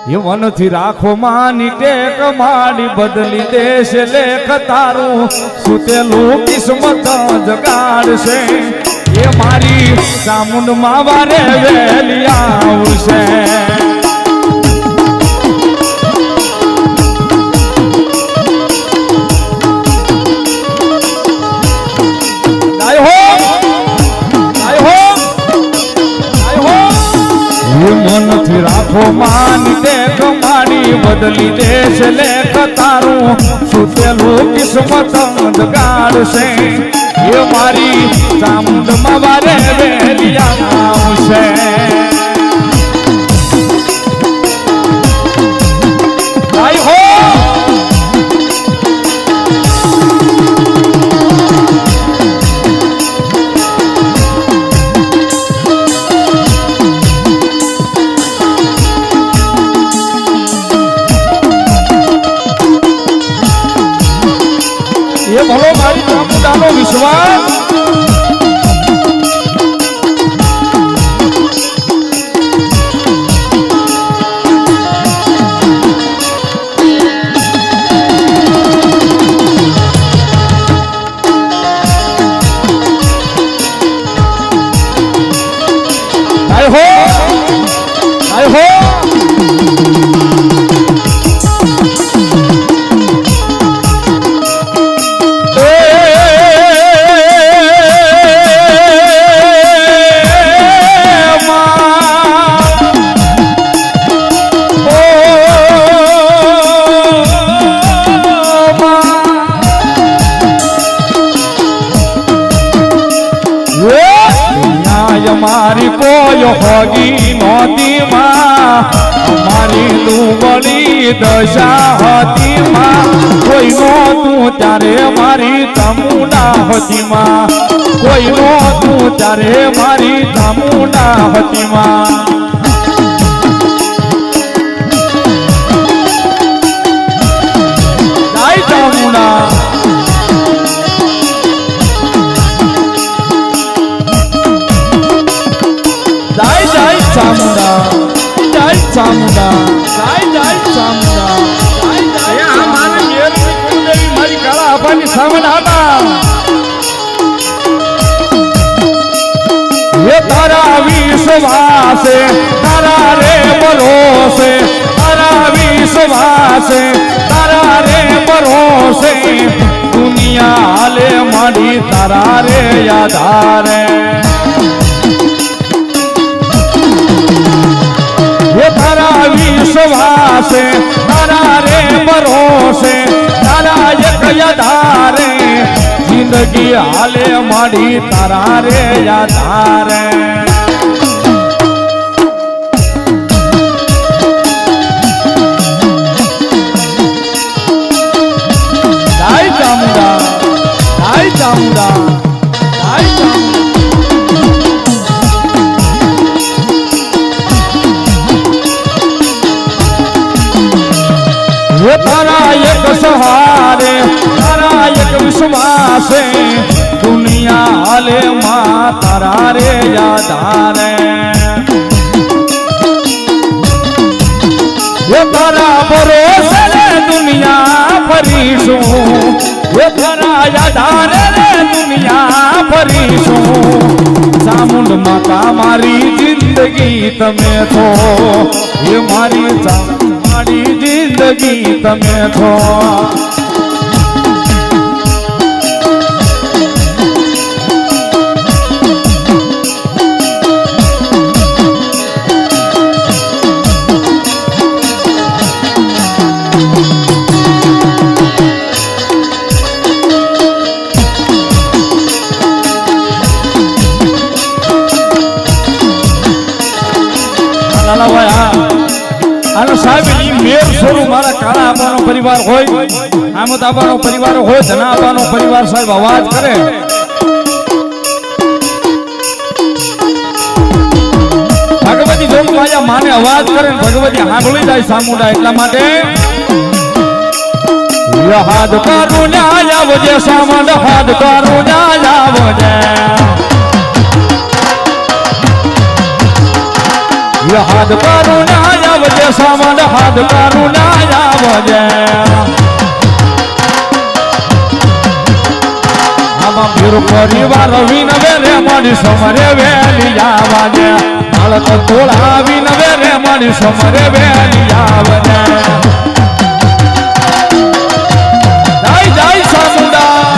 મનથી રાખો માની ટેક માડી બદલી દેશ લેખ તારું સુતેલું કિસ્મત જગાડશે એ મારી ચામુંડ માં વારે વેલી આવશે મનથી રાખો માની ટેક માડી બદલી દેશ લેખ તારું સુતેલું કિસ્મત જગાડશે એ મારી ચામુંડ માં વારે વેલી આવશે ભલો મારી ચામુંડાનો વિશ્વાસ આય હો મારી કોઈ હોગી નહોતી માં મારી લુગડી દશા હતી માં કોઈ નહોતું ત્યારે મારી ચામુંડા હતી માં કોઈ નહોતું ત્યારે મારી ચામુંડા હતી માં જય ચામુંડા ચામુંડા જય ચામુંડા જય ચામુંડા જય આ માને મેરની કુળદેવી મારી કાળા આભાની સામનાતા હે તારા વિશ્વાસે તારા રે ભરોસે તારા વિશ્વાસે તારા રે ભરોસે દુનિયા હાલે માડી તારા રે આધારે તારા વિશ્વાસે તારા રે ભરોસે તારા એક આધારે જિંદગી હાલે માડી તારા રે આધારે જય ચામુંડા જય ચામુંડા જય ચામુંડા તારા એક સહારે તારા એક વિશ્વાસે દુનિયા હાલે માં તારા રે આધારે તારા ભરોસે રે દુનિયા ફરીશું તારા આધારે રે દુનિયા ફરીશું ચામુંડ માતા મારી જિંદગી તમે છો એ મારી મારી જિંદગી તમે છો મેર સ્વરૂપ મારા કાળા આબાનો પરિવાર હોય આમદ આબાનો પરિવાર હોય ધના આબાનો પરિવાર સાહેબ અવાજ કરે ભગવતી જોગ માયા માને અવાજ કરે ભગવતી સાંભળી જાય ચામુંડા એટલા માટે હાથ તારું ન્યાય આવજે સામંડ હાથ તારું ન્યાય આવજે હાથ તારું ન્યાય આવજે સામંદ હાડકાનું ના આવજે આમાં ભીર પરિવાર વિનવે રે મારી સમરે વેલી આવજે બાળક તોળા વિનવે રે મારી સમરે વેલી આવજે જય જય સામુંડા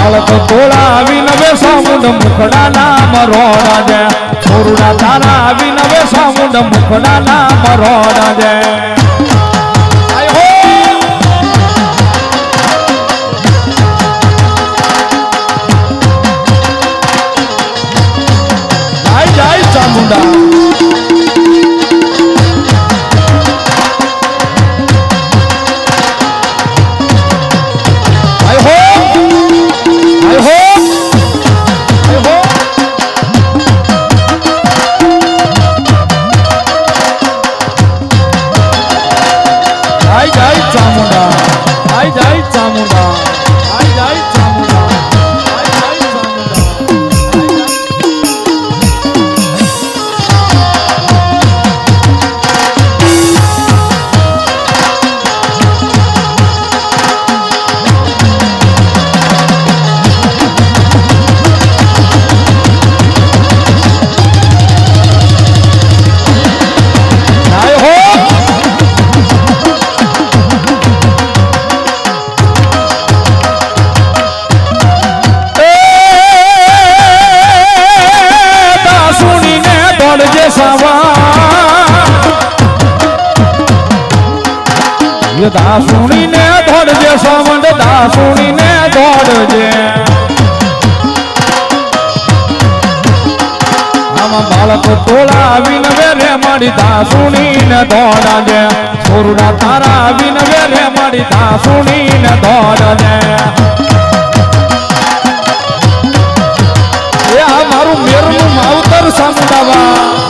બાળક તોળા આવીને સામુંડ મુખડા નામ રોડા દે છોરુડા તારા આવીને સામુંડ મુખડા નામ રોડા દે જય જય ચામુંડા દાસુણીને દોડજે સામંદ દાસુણીને દોડજે આમાં બાળક તોળા આવીને રે મારી દાસુણીને દોડજે છોરુડા તારા આવીને રે મારી દાસુણીને દોડજે એ આ મારું મેરનું માવતર સામુંડાવા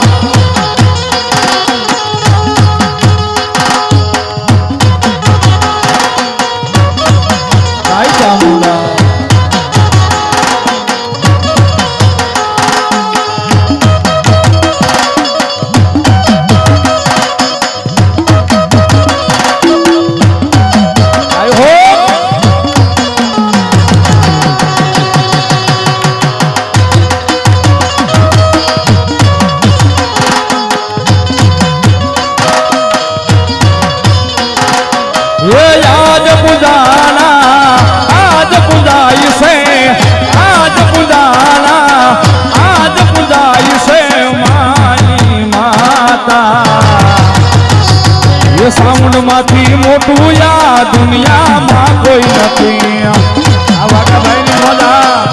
સાઉન્ડ માંથી મોટું યા દુનિયામાં કોઈ નથી આ વાઘાભાઈની મજા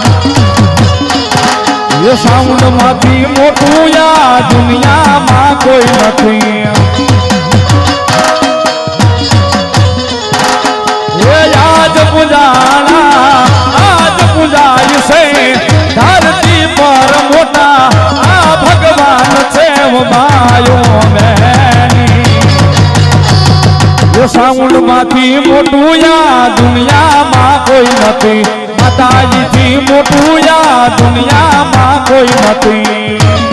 એ સાઉન્ડ માંથી મોટું યા દુનિયામાં કોઈ નથી એ આજ પૂજાય છે ધરતી પર મોટા આ ભગવાન છે માયો સાઉન્ડ માંથી મોટું યા દુનિયામાં કોઈ નથી માતાજી થી મોટું યા દુનિયામાં કોઈ નથી